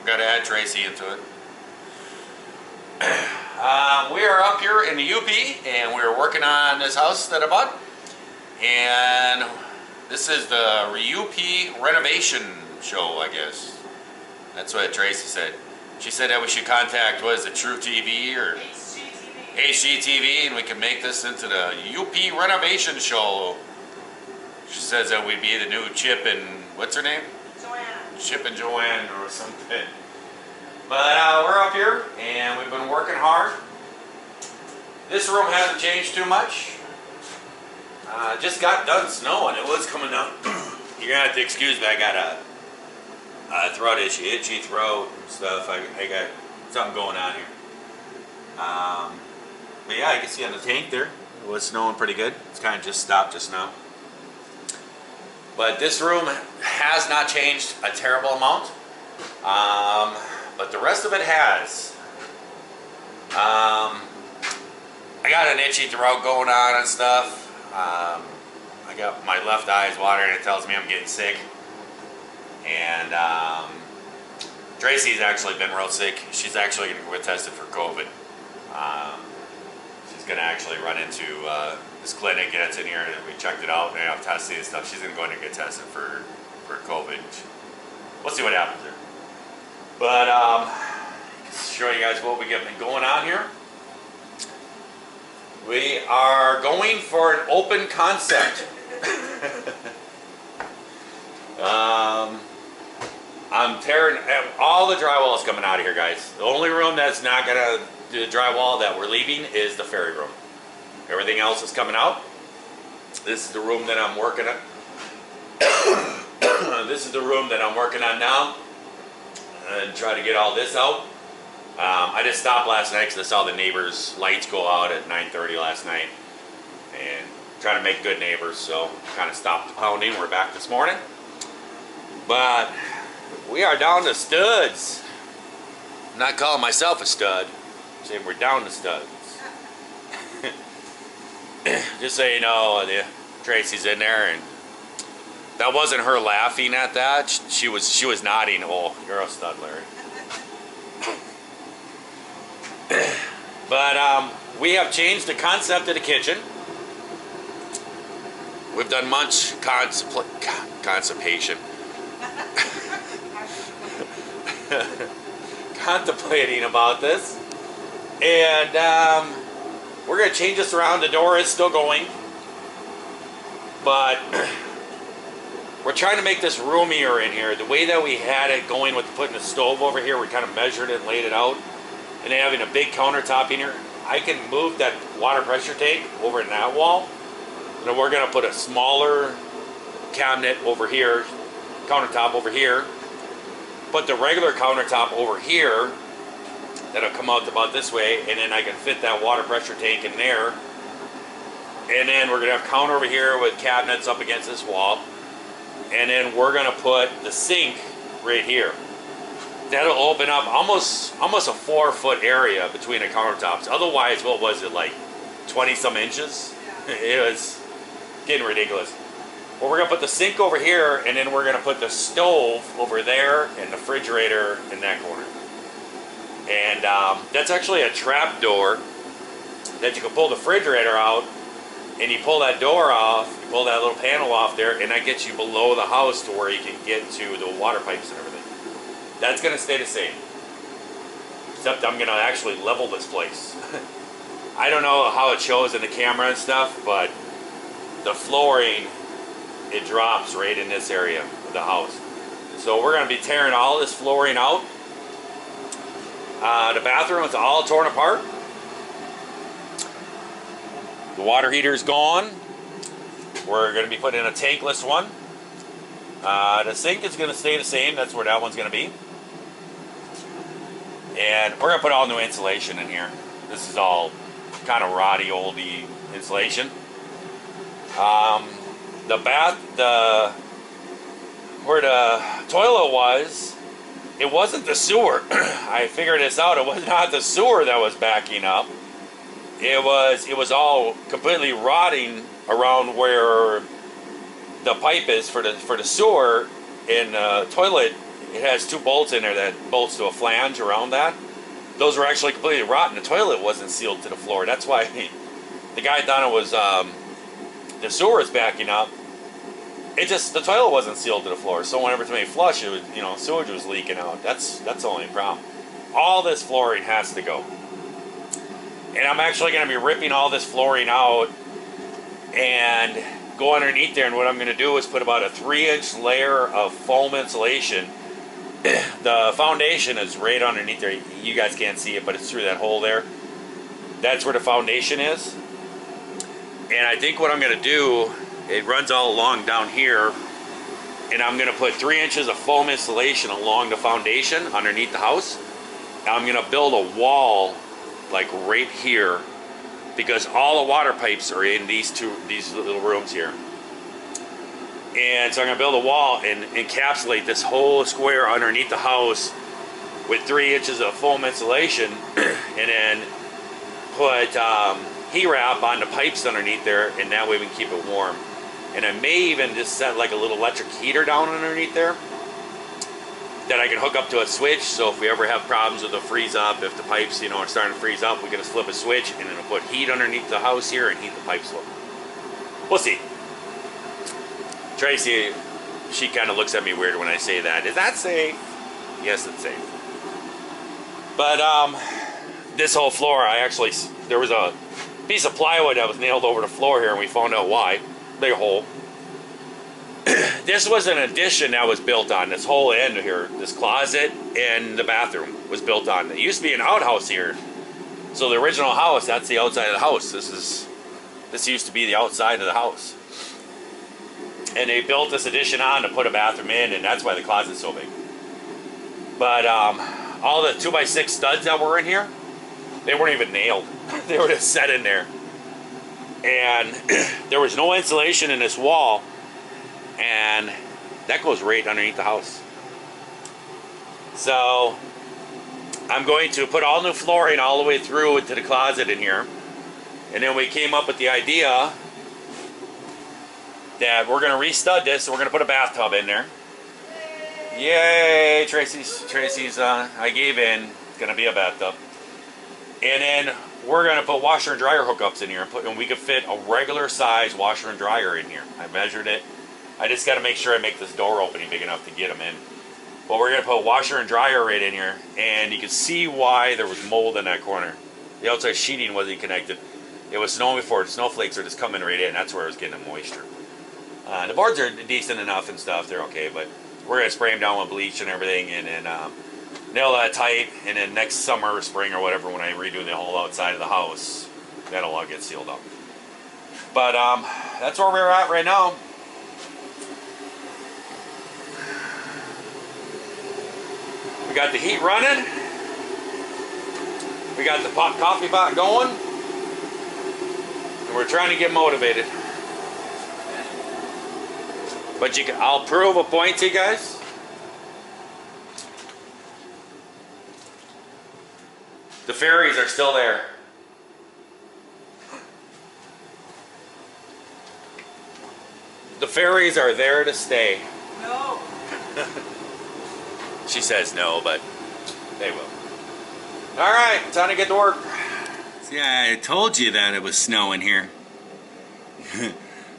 Forgot to add Tracy into it. We are up here in the UP, and we're working on this house that I bought. And this is the UP renovation show, I guess. That's what Tracy said. She said that we should contact, what is it, True TV or HGTV, and we can make this into the UP renovation show. She says that we'd be the new Chip and, what's her name? Joanne. Chip and Joanne or something. But we're up here and we've been working hard. This room hasn't changed too much. Just got done snowing. It was coming down. You're gonna have to excuse me. I got a throat issue, itchy throat and stuff. I got something going on here. But yeah, I can see on the tank there. It was snowing pretty good. It's kind of just stopped just now. But this room has not changed a terrible amount. But the rest of it has. I got an itchy throat going on and stuff. I got my left eye's watering. It tells me I'm getting sick. And Tracy's actually been real sick. She's actually going to go get tested for COVID. She's going to actually run into this clinic, and it's in here, and we checked it out, and they have testing and stuff. She's going to go in and get tested for COVID. We'll see what happens there. But show you guys what we got going on here. We are going for an open concept. I'm tearing all the drywall is coming out of here, guys. The only room that's not gonna do the drywall that we're leaving is the ferry room. Everything else is coming out. This is the room that I'm working on. This is the room that I'm working on now, and try to get all this out. I just stopped last night because I saw the neighbors' lights go out at 9:30 last night, and trying to make good neighbors, so kind of stopped the pounding. We're back this morning, but we are down to studs. I'm not calling myself a stud, I'm saying we're down to studs. Just so you know, Tracy's in there, and that wasn't her laughing at that. She was nodding. Oh, you're a stud, Larry. But we have changed the concept of the kitchen. We've done much constipation. Contemplating about this. And we're going to change this around. The door is still going. But we're trying to make this roomier in here. The way that we had it going with putting the stove over here, we kind of measured it and laid it out. And then having a big countertop in here, I can move that water pressure tank over in that wall. And then we're going to put a smaller cabinet over here, countertop over here. Put the regular countertop over here. That'll come out about this way. And then I can fit that water pressure tank in there. And then we're going to have a counter over here with cabinets up against this wall. And then we're going to put the sink right here. That'll open up almost a 4-foot area between the countertops. Otherwise, what was it, like 20-some inches? Yeah. It was getting ridiculous. Well, we're going to put the sink over here, and then we're going to put the stove over there and the refrigerator in that corner. And that's actually a trap door that you can pull the refrigerator out, and you pull that door off, you pull that little panel off there, and that gets you below the house to where you can get to the water pipes and everything. That's going to stay the same. Except I'm going to actually level this place. I don't know how it shows in the camera and stuff, but the flooring, it drops right in this area of the house. So we're going to be tearing all this flooring out. The bathroom is all torn apart. The water heater is gone. We're going to be putting in a tankless one. The sink is going to stay the same. That's where that one's going to be. And we're going to put all new insulation in here. This is all kind of rotty, oldie insulation. Where the toilet was, it wasn't the sewer. I figured this out. It was not the sewer that was backing up. It was all completely rotting around where the pipe is for the sewer, and the toilet it has 2 bolts in there that bolts to a flange around that. Those were actually completely rotten. The toilet wasn't sealed to the floor. That's why the guy thought it was the sewer was backing up. The toilet wasn't sealed to the floor. So whenever somebody flushed, it was, sewage was leaking out. That's the only problem. All this flooring has to go. And I'm actually going to be ripping all this flooring out and go underneath there. And what I'm going to do is put about a 3-inch layer of foam insulation. The foundation is right underneath there. You guys can't see it, but it's through that hole there. That's where the foundation is. And I think what I'm going to do, it runs all along down here, and I'm going to put 3 inches of foam insulation along the foundation underneath the house. And I'm going to build a wall like right here, because all the water pipes are in these little rooms here. And so I'm going to build a wall and encapsulate this whole square underneath the house with 3 inches of foam insulation, and then put heat wrap on the pipes underneath there, and that way we can keep it warm. And I may even just set like a little electric heater down underneath there that I can hook up to a switch, so if we ever have problems with the freeze up, if the pipes are starting to freeze up, we can just flip a switch and it'll put heat underneath the house here and heat the pipes up. We'll see. Tracy, she kind of looks at me weird when I say that. Is that safe? Yes, it's safe. But this whole floor, there was a piece of plywood that was nailed over the floor here, and we found out why. Big hole. This was an addition that was built on this whole end here. This closet and the bathroom was built on. It used to be an outhouse here. So the original house, that's the outside of the house. This used to be the outside of the house. And they built this addition on to put a bathroom in, and that's why the closet's so big. But all the 2x6 studs that were in here, they weren't even nailed. They were just set in there. And there was no insulation in this wall, and that goes right underneath the house. So I'm going to put all new flooring all the way through into the closet in here. And then we came up with the idea that we're going to re-stud this, and we're going to put a bathtub in there. Yay! Tracy's I gave in. It's going to be a bathtub. And then we're going to put washer and dryer hookups in here, and we could fit a regular size washer and dryer in here. I measured it. I just got to make sure I make this door opening big enough to get them in. But we're going to put a washer and dryer right in here, and you can see why there was mold in that corner. The outside sheeting wasn't connected. It was snowing before. The snowflakes are just coming right in. And that's where I was getting the moisture. The boards are decent enough and stuff. They're okay, but we're going to spray them down with bleach and everything, and then nail that tight, and then next summer or spring or whatever, when I redo the whole outside of the house, that'll all get sealed up. But that's where we're at right now. We got the heat running. We got the coffee pot going. And we're trying to get motivated. But I'll prove a point to you guys. The fairies are still there. The fairies are there to stay. No. She says no, but they will. Alright, time to get to work. See, I told you that it was snowing here.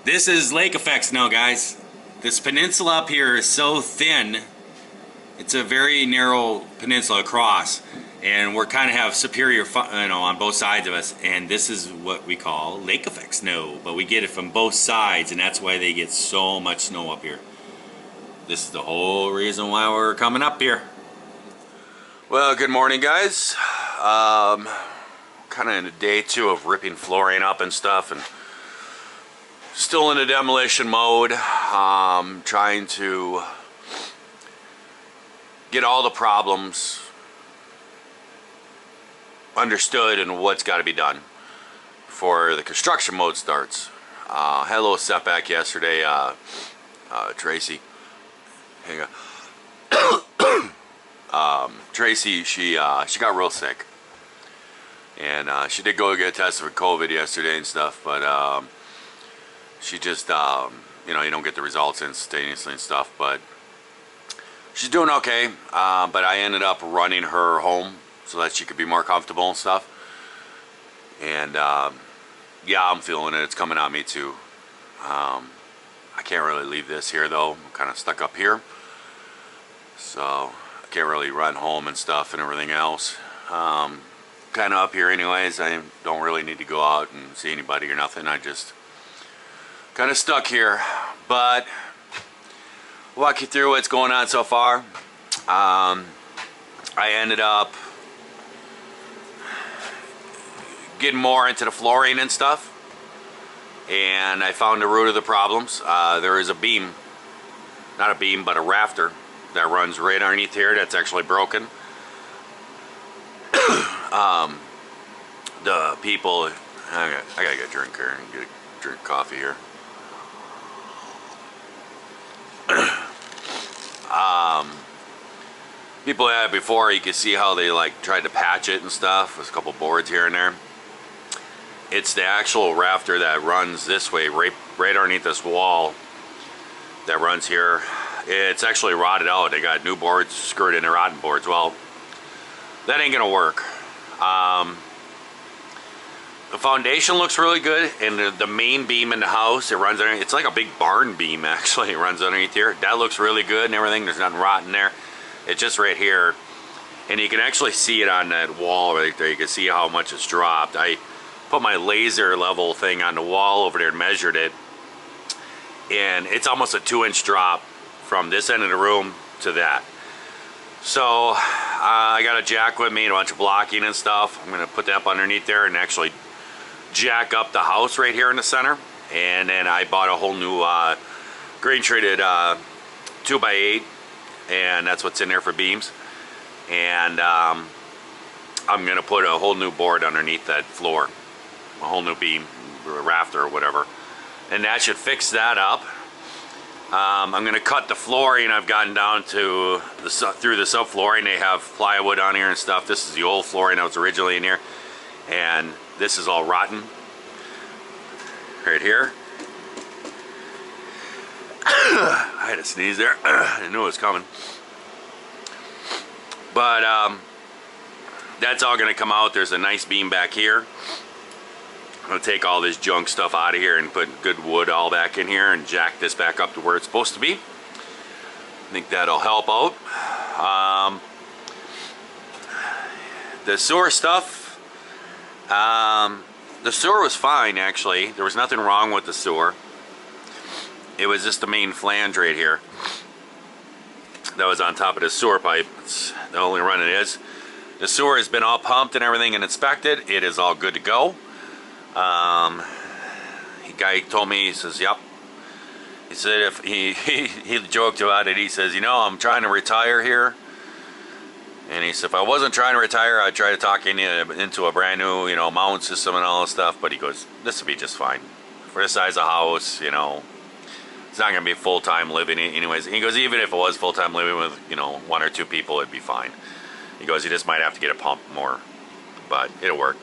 This is lake effect snow, guys. This peninsula up here is so thin. It's a very narrow peninsula across, and we're kind of have superior, on both sides of us. And this is what we call lake effect snow, but we get it from both sides, and that's why they get so much snow up here. This is the whole reason why we're coming up here. Well, good morning, guys. Kind of in day 2 of ripping flooring up and stuff, and still in a demolition mode. Trying to get all the problems understood and what's got to be done before the construction mode starts. Had a little setback yesterday. Tracy, hang on. Tracy, she got real sick, and she did go get tested for COVID yesterday and stuff, but she just you don't get the results instantaneously and stuff, but she's doing okay, but I ended up running her home so that she could be more comfortable and stuff. And yeah, I'm feeling it. It's coming on me too. I can't really leave this here though. I'm kind of stuck up here, so I can't really run home and stuff and everything else. Kind of up here anyways. I don't really need to go out and see anybody or nothing. I just kind of stuck here, but I'll walk you through what's going on so far. I ended up getting more into the flooring and stuff, and I found the root of the problems. There is a beam, not a beam, but a rafter that runs right underneath here that's actually broken. The people, I gotta get a drink here and get a drink coffee here. People had it before. You could see how they like tried to patch it and stuff. There's a couple boards here and there. It's the actual rafter that runs this way, right underneath this wall that runs here. It's actually rotted out. They got new boards screwed in the rotten boards. Well, that ain't gonna work. The foundation looks really good, and the main beam in the house, it runs underneath. It's like a big barn beam actually. It runs underneath here. That looks really good and everything. There's nothing rotten there. It's just right here, and you can actually see it on that wall right there. You can see how much it's dropped. I put my laser level thing on the wall over there and measured it, and it's almost a 2-inch drop from this end of the room to that. So I got a jack with me and a bunch of blocking and stuff. I'm gonna put that up underneath there and actually jack up the house right here in the center. And then I bought a whole new grain treated 2x8, and that's what's in there for beams. And I'm gonna put a whole new board underneath that floor, a whole new beam, or rafter or whatever, and that should fix that up. I'm gonna cut the flooring. I've gotten down to through the subflooring. They have plywood on here and stuff. This is the old flooring that was originally in here, and this is all rotten right here. I had to sneeze there. I knew it was coming. But that's all gonna come out. There's a nice beam back here. I'm gonna take all this junk stuff out of here and put good wood all back in here and jack this back up to where it's supposed to be. I think that'll help out. The sewer stuff, the sewer was fine actually. There was nothing wrong with the sewer. It was just the main flange right here that was on top of the sewer pipe. It's the only run it is. The sewer has been all pumped and everything and inspected. It is all good to go. The guy told me, he says, yep. He said if he joked about it. He says, you know, I'm trying to retire here. And he said, if I wasn't trying to retire, I'd try to talk into a brand new, you know, mountain system and all this stuff. But he goes, this will be just fine. For this size of house, you know, it's not going to be full-time living anyways. He goes, even if it was full-time living with, you know, 1 or 2 people, it'd be fine. He goes, you just might have to get a pump more, but it'll work.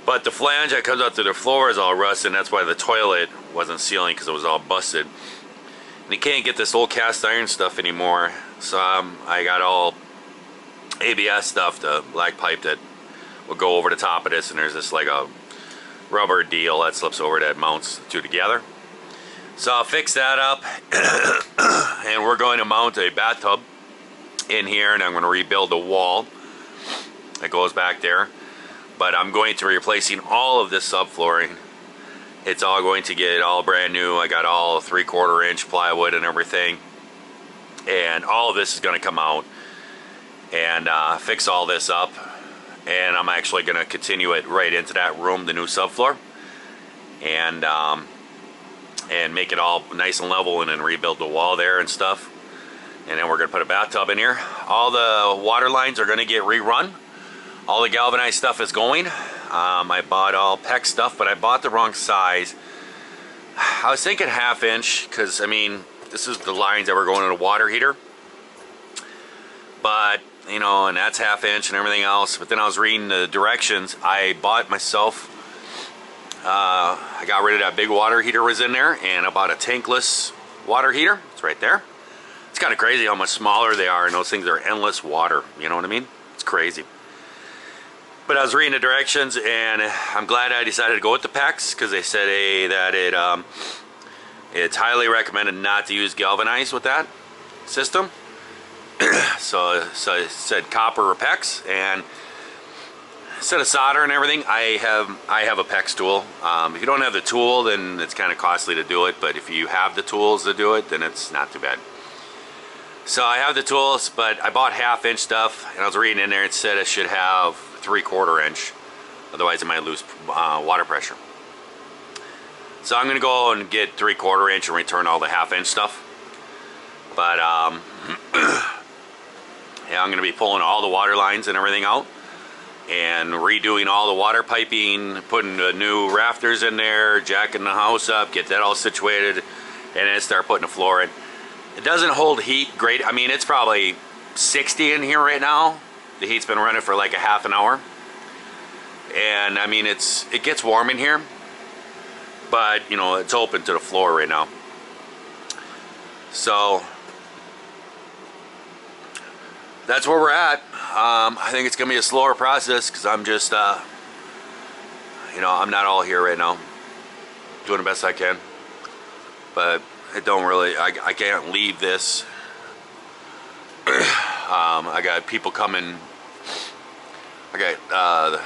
But the flange that comes out through the floor is all rusted, and that's why the toilet wasn't sealing, because it was all busted. And you can't get this old cast iron stuff anymore. So I got all ABS stuff, the black pipe that will go over the top of this, and there's this like a rubber deal that slips over that mounts the two together. So I'll fix that up, and we're going to mount a bathtub in here, and I'm going to rebuild the wall that goes back there. But I'm going to be replacing all of this subflooring. It's all going to get all brand new. I got all 3/4 inch plywood and everything, and all of this is going to come out and fix all this up. And I'm actually going to continue it right into that room, the new subfloor, and make it all nice and level, and then rebuild the wall there and stuff. And then we're going to put a bathtub in here. All the water lines are going to get rerun. All the galvanized stuff is going. I bought all PEX stuff, but I bought the wrong size. I was thinking 1/2 inch, because I mean, this is the lines that were going in a water heater. But, you know, and that's 1/2 inch and everything else. But then I was reading the directions. I bought myself, I got rid of that big water heater was in there, and I bought a tankless water heater. It's right there. It's kind of crazy how much smaller they are, and those things are endless water. You know what I mean? It's crazy. But I was reading the directions, and I'm glad I decided to go with the PEX, because they said that it's highly recommended not to use galvanized with that system. so it said copper or PEX, and instead of solder and everything, I have a PEX tool. If you don't have the tool, then it's kind of costly to do it, but if you have the tools to do it, then it's not too bad. So I have the tools, but I bought 1/2 inch stuff, and I was reading in there, it said I should have 3/4 inch, otherwise I might lose water pressure. So I'm gonna go and get 3/4 inch and return all the 1/2 inch stuff. But yeah, I'm gonna be pulling all the water lines and everything out, and redoing all the water piping, putting the new rafters in there, jacking the house up, get that all situated, and then start putting the floor in. It doesn't hold heat great. I mean, it's probably 60 in here right now. The heat's been running for like a half an hour. And I mean, it gets warm in here, but you know, it's open to the floor right now. So that's where we're at. I think it's gonna be a slower process, because I'm just you know, I'm not all here right now, doing the best I can, but it don't really, I can't leave this. I got people coming, I got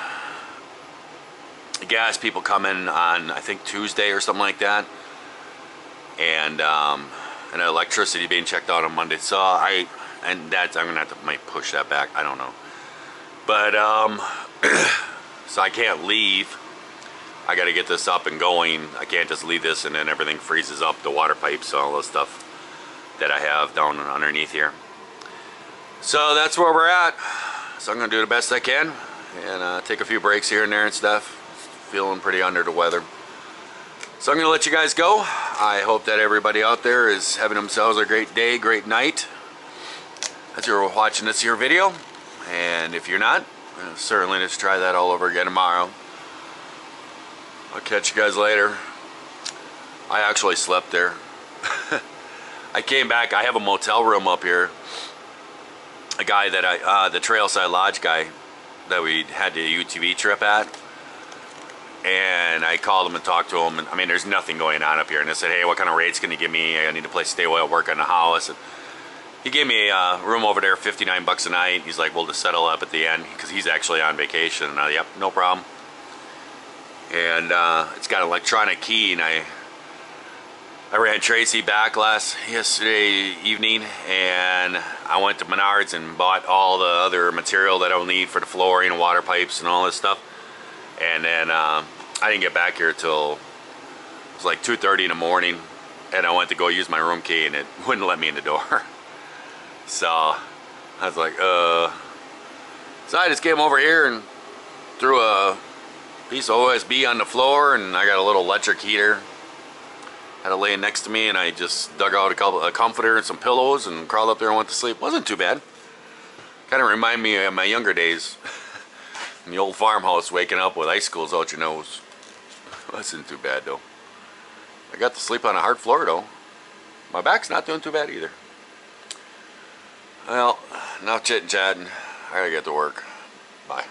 gas people coming on, I think Tuesday or something like that, and electricity being checked out on Monday. So I'm gonna have to might push that back, I don't know, but so I can't leave. I got to get this up and going. I can't just leave this and then everything freezes up, the water pipes, all the stuff that I have down underneath here. So that's where we're at. So I'm gonna do the best I can, and take a few breaks here and there and stuff. Feeling pretty under the weather. So I'm gonna let you guys go. I hope that everybody out there is having themselves a great day, great night, as you're watching this here video. And if you're not, certainly just try that all over again tomorrow. I'll catch you guys later. I actually slept there. I came back. I have a motel room up here. A guy that the Trailside Lodge guy that we had the UTV trip at, and I called him and talked to him, and I mean, there's nothing going on up here, and I said, hey, what kind of rates can you give me? I need a place to stay while I work on the house. And he gave me a room over there, 59 bucks a night. He's like, we'll just settle up at the end, because he's actually on vacation. And I, yep, no problem. And it's got an electronic key, and I ran Tracy back yesterday evening, and I went to Menards and bought all the other material that I'll need for the flooring and water pipes and all this stuff. And then I didn't get back here till it was like 2:30 in the morning, and I went to go use my room key, and it wouldn't let me in the door. So I was like, so I just came over here and threw a piece of OSB on the floor, and I got a little electric heater. Had it laying next to me, and I just dug out a comforter and some pillows and crawled up there and went to sleep. Wasn't too bad. Kind of remind me of my younger days. In the old farmhouse, waking up with icicles out your nose. Wasn't too bad though. I got to sleep on a hard floor though. My back's not doing too bad either. Well, enough chit-chatting. I gotta get to work. Bye.